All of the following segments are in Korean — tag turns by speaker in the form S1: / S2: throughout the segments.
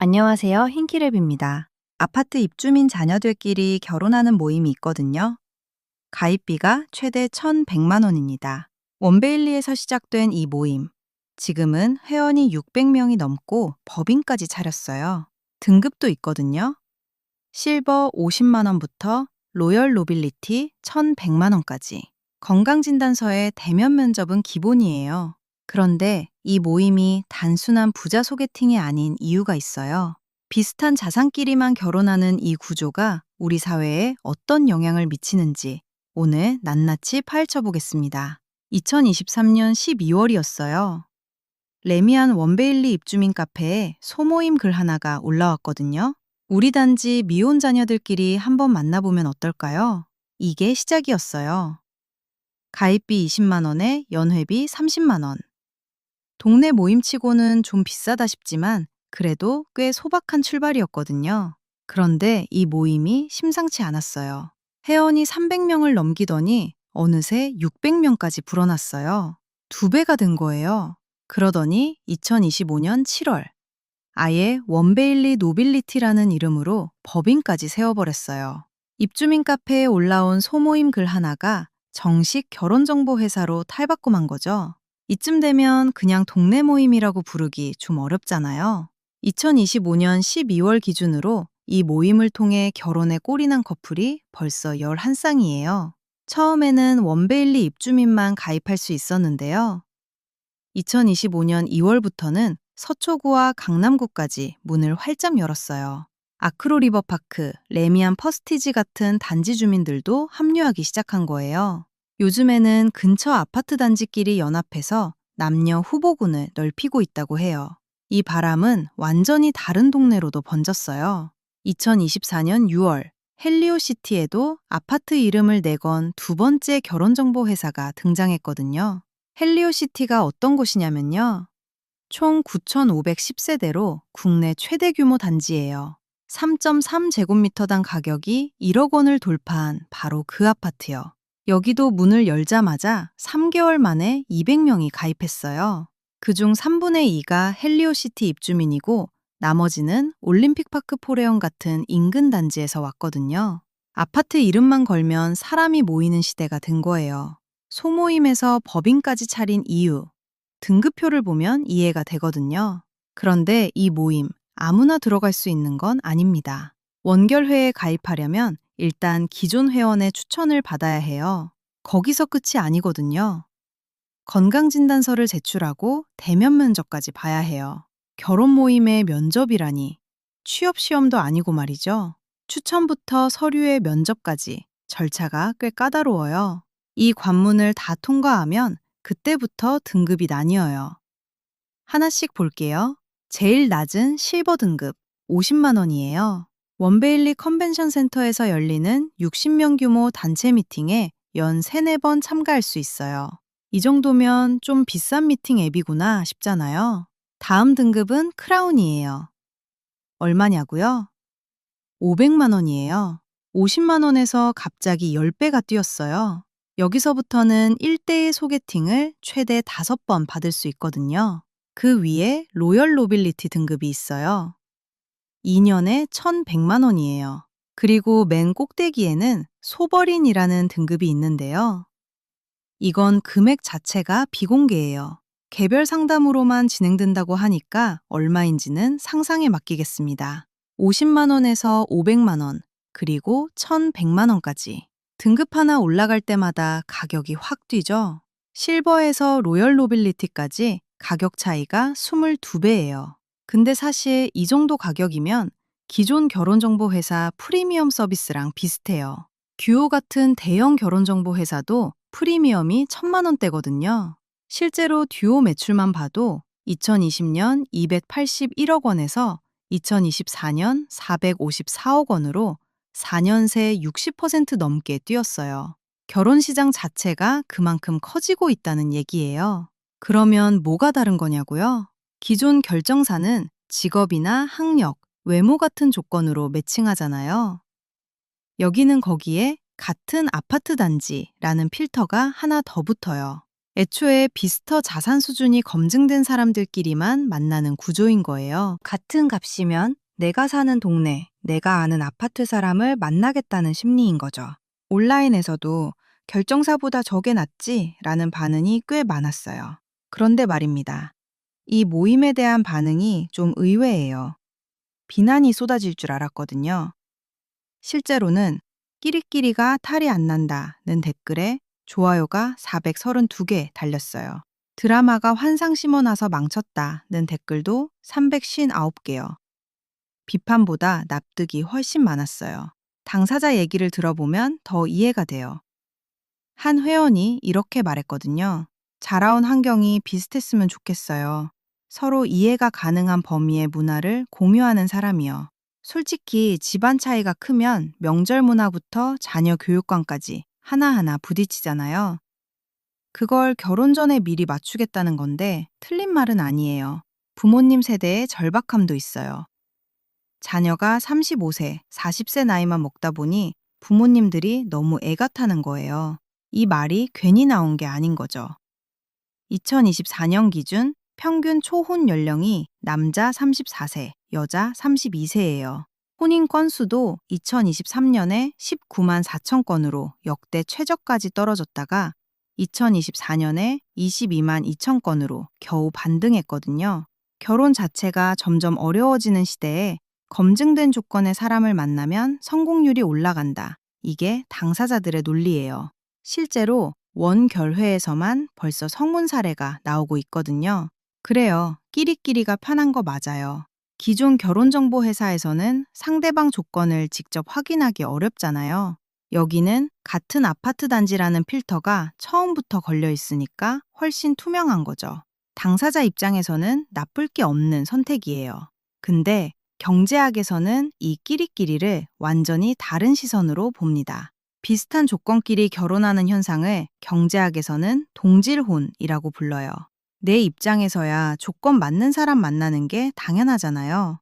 S1: 안녕하세요. hin키랩입니다. 아파트 입주민 자녀들끼리 결혼하는 모임이 있거든요. 가입비가 최대 1,100만 원입니다. 원베일리에서 시작된 이 모임. 지금은 회원이 600명이 넘고 법인까지 차렸어요. 등급도 있거든요. 실버 50만 원부터 로열 노빌리티 1,100만 원까지. 건강진단서에 대면 면접은 기본이에요. 그런데 이 모임이 단순한 부자 소개팅이 아닌 이유가 있어요. 비슷한 자산끼리만 결혼하는 이 구조가 우리 사회에 어떤 영향을 미치는지 오늘 낱낱이 파헤쳐 보겠습니다. 2023년 12월이었어요. 레미안 원베일리 입주민 카페에 소모임 글 하나가 올라왔거든요. 우리 단지 미혼 자녀들끼리 한번 만나보면 어떨까요? 이게 시작이었어요. 가입비 20만 원에 연회비 30만 원. 동네 모임치고는 좀 비싸다 싶지만 그래도 꽤 소박한 출발이었거든요. 그런데 이 모임이 심상치 않았어요. 회원이 300명을 넘기더니 어느새 600명까지 불어났어요. 2배가 된 거예요. 그러더니 2025년 7월 아예 원베일리 노빌리티라는 이름으로 법인까지 세워버렸어요. 입주민 카페에 올라온 소모임 글 하나가 정식 결혼정보회사로 탈바꿈한 거죠. 이쯤 되면 그냥 동네 모임이라고 부르기 좀 어렵잖아요. 2025년 12월 기준으로 이 모임을 통해 결혼에 꼴이 난 커플이 벌써 11쌍이에요. 처음에는 원베일리 입주민만 가입할 수 있었는데요. 2025년 2월부터는 서초구와 강남구까지 문을 활짝 열었어요. 아크로 리버파크, 레미안 퍼스티지 같은 단지 주민들도 합류하기 시작한 거예요. 요즘에는 근처 아파트 단지끼리 연합해서 남녀 후보군을 넓히고 있다고 해요. 이 바람은 완전히 다른 동네로도 번졌어요. 2024년 6월, 헬리오시티에도 아파트 이름을 내건 두 번째 결혼정보회사가 등장했거든요. 헬리오시티가 어떤 곳이냐면요. 총 9,510세대로 국내 최대 규모 단지예요. 3.3제곱미터당 가격이 1억 원을 돌파한 바로 그 아파트요. 여기도 문을 열자마자 3개월 만에 200명이 가입했어요. 그중 3분의 2가 헬리오시티 입주민이고 나머지는 올림픽파크 포레온 같은 인근 단지에서 왔거든요. 아파트 이름만 걸면 사람이 모이는 시대가 된 거예요. 소모임에서 법인까지 차린 이유, 등급표를 보면 이해가 되거든요. 그런데 이 모임, 아무나 들어갈 수 있는 건 아닙니다. 원결회에 가입하려면 일단 기존 회원의 추천을 받아야 해요. 거기서 끝이 아니거든요. 건강진단서를 제출하고 대면 면접까지 봐야 해요. 결혼 모임의 면접이라니 취업시험도 아니고 말이죠. 추천부터 서류의 면접까지 절차가 꽤 까다로워요. 이 관문을 다 통과하면 그때부터 등급이 나뉘어요. 하나씩 볼게요. 제일 낮은 실버 등급 50만 원이에요. 원베일리 컨벤션 센터에서 열리는 60명 규모 단체 미팅에 연 3, 4번 참가할 수 있어요. 이 정도면 좀 비싼 미팅 앱이구나 싶잖아요. 다음 등급은 크라운이에요. 얼마냐고요? 500만 원이에요. 50만 원에서 갑자기 10배가 뛰었어요. 여기서부터는 1대1 소개팅을 최대 5번 받을 수 있거든요. 그 위에 로열 노빌리티 등급이 있어요. 2년에 1,100만 원이에요. 그리고 맨 꼭대기에는 소버린이라는 등급이 있는데요. 이건 금액 자체가 비공개예요. 개별 상담으로만 진행된다고 하니까 얼마인지는 상상에 맡기겠습니다. 50만 원에서 500만 원, 그리고 1,100만 원까지. 등급 하나 올라갈 때마다 가격이 확 뛰죠. 실버에서 로열 노빌리티까지 가격 차이가 22배예요. 근데 사실 이 정도 가격이면 기존 결혼정보회사 프리미엄 서비스랑 비슷해요. 듀오 같은 대형 결혼정보회사도 프리미엄이 1,000만 원대거든요. 실제로 듀오 매출만 봐도 2020년 281억 원에서 2024년 454억 원으로 4년 새 60% 넘게 뛰었어요. 결혼 시장 자체가 그만큼 커지고 있다는 얘기예요. 그러면 뭐가 다른 거냐고요? 기존 결정사는 직업이나 학력, 외모 같은 조건으로 매칭하잖아요. 여기는 거기에 같은 아파트 단지라는 필터가 하나 더 붙어요. 애초에 비스터 자산 수준이 검증된 사람들끼리만 만나는 구조인 거예요. 같은 값이면 내가 사는 동네, 내가 아는 아파트 사람을 만나겠다는 심리인 거죠. 온라인에서도 결정사보다 저게 낫지? 라는 반응이 꽤 많았어요. 그런데 말입니다. 이 모임에 대한 반응이 좀 의외예요. 비난이 쏟아질 줄 알았거든요. 실제로는 끼리끼리가 탈이 안 난다는 댓글에 좋아요가 432개 달렸어요. 드라마가 환상 심어놔서 망쳤다는 댓글도 359개요. 비판보다 납득이 훨씬 많았어요. 당사자 얘기를 들어보면 더 이해가 돼요. 한 회원이 이렇게 말했거든요. 자라온 환경이 비슷했으면 좋겠어요. 서로 이해가 가능한 범위의 문화를 공유하는 사람이요. 솔직히 집안 차이가 크면 명절 문화부터 자녀 교육관까지 하나하나 부딪히잖아요. 그걸 결혼 전에 미리 맞추겠다는 건데 틀린 말은 아니에요. 부모님 세대의 절박함도 있어요. 자녀가 35세, 40세 나이만 먹다 보니 부모님들이 너무 애가 타는 거예요. 이 말이 괜히 나온 게 아닌 거죠. 2024년 기준 평균 초혼 연령이 남자 34세, 여자 32세예요. 혼인 건수도 2023년에 19만 4천 건으로 역대 최저까지 떨어졌다가 2024년에 22만 2천 건으로 겨우 반등했거든요. 결혼 자체가 점점 어려워지는 시대에 검증된 조건의 사람을 만나면 성공률이 올라간다. 이게 당사자들의 논리예요. 실제로 원결회에서만 벌써 성공 사례가 나오고 있거든요. 그래요. 끼리끼리가 편한 거 맞아요. 기존 결혼정보회사에서는 상대방 조건을 직접 확인하기 어렵잖아요. 여기는 같은 아파트 단지라는 필터가 처음부터 걸려 있으니까 훨씬 투명한 거죠. 당사자 입장에서는 나쁠 게 없는 선택이에요. 근데 경제학에서는 이 끼리끼리를 완전히 다른 시선으로 봅니다. 비슷한 조건끼리 결혼하는 현상을 경제학에서는 동질혼이라고 불러요. 내 입장에서야 조건 맞는 사람 만나는 게 당연하잖아요.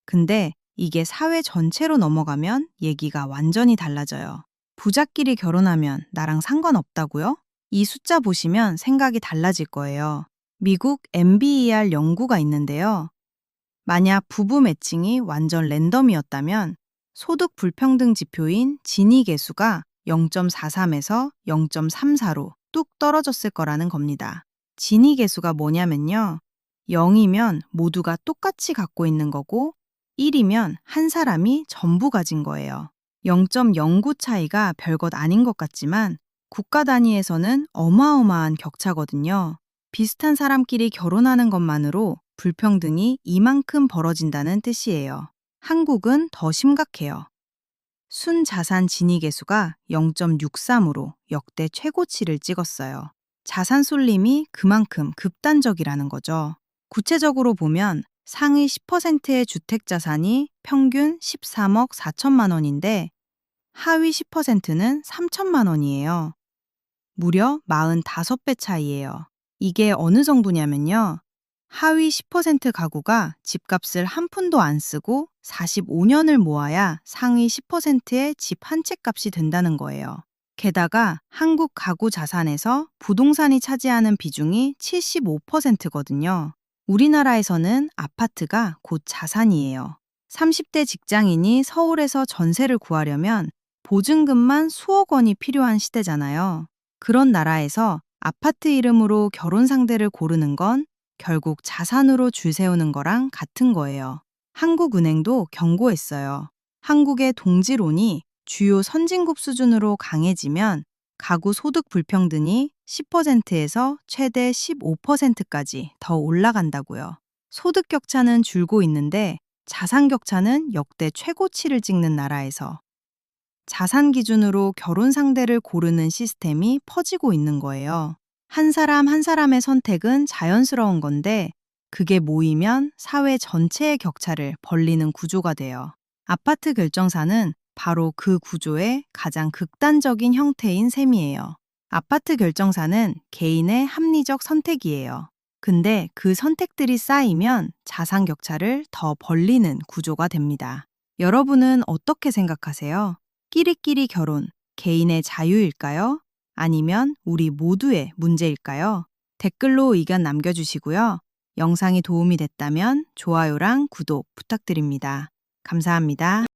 S1: 근데 이게 사회 전체로 넘어가면 얘기가 완전히 달라져요. 부자끼리 결혼하면 나랑 상관없다고요? 이 숫자 보시면 생각이 달라질 거예요. 미국 MBER 연구가 있는데요. 만약 부부 매칭이 완전 랜덤이었다면 소득 불평등 지표인 지니 계수가 0.43에서 0.34로 뚝 떨어졌을 거라는 겁니다. 지니 계수가 뭐냐면요. 0이면 모두가 똑같이 갖고 있는 거고 1이면 한 사람이 전부 가진 거예요. 0.09 차이가 별것 아닌 것 같지만 국가 단위에서는 어마어마한 격차거든요. 비슷한 사람끼리 결혼하는 것만으로 불평등이 이만큼 벌어진다는 뜻이에요. 한국은 더 심각해요. 순자산 지니 계수가 0.63으로 역대 최고치를 찍었어요. 자산 쏠림이 그만큼 급단적이라는 거죠. 구체적으로 보면 상위 10%의 주택 자산이 평균 13억 4천만 원인데 하위 10%는 3천만 원이에요. 무려 45배 차이예요. 이게 어느 정도냐면요. 하위 10% 가구가 집값을 한 푼도 안 쓰고 45년을 모아야 상위 10%의 집 한 채 값이 된다는 거예요. 게다가 한국 가구 자산에서 부동산이 차지하는 비중이 75%거든요. 우리나라에서는 아파트가 곧 자산이에요. 30대 직장인이 서울에서 전세를 구하려면 보증금만 수억 원이 필요한 시대잖아요. 그런 나라에서 아파트 이름으로 결혼 상대를 고르는 건 결국 자산으로 줄 세우는 거랑 같은 거예요. 한국은행도 경고했어요. 한국의 동질혼이 주요 선진국 수준으로 강해지면 가구 소득 불평등이 10%에서 최대 15%까지 더 올라간다고요. 소득 격차는 줄고 있는데 자산 격차는 역대 최고치를 찍는 나라에서 자산 기준으로 결혼 상대를 고르는 시스템이 퍼지고 있는 거예요. 한 사람 한 사람의 선택은 자연스러운 건데 그게 모이면 사회 전체의 격차를 벌리는 구조가 돼요. 아파트 결정사는 바로 그 구조의 가장 극단적인 형태인 셈이에요. 아파트 결정사는 개인의 합리적 선택이에요. 근데 그 선택들이 쌓이면 자산 격차를 더 벌리는 구조가 됩니다. 여러분은 어떻게 생각하세요? 끼리끼리 결혼, 개인의 자유일까요? 아니면 우리 모두의 문제일까요? 댓글로 의견 남겨주시고요. 영상이 도움이 됐다면 좋아요랑 구독 부탁드립니다. 감사합니다.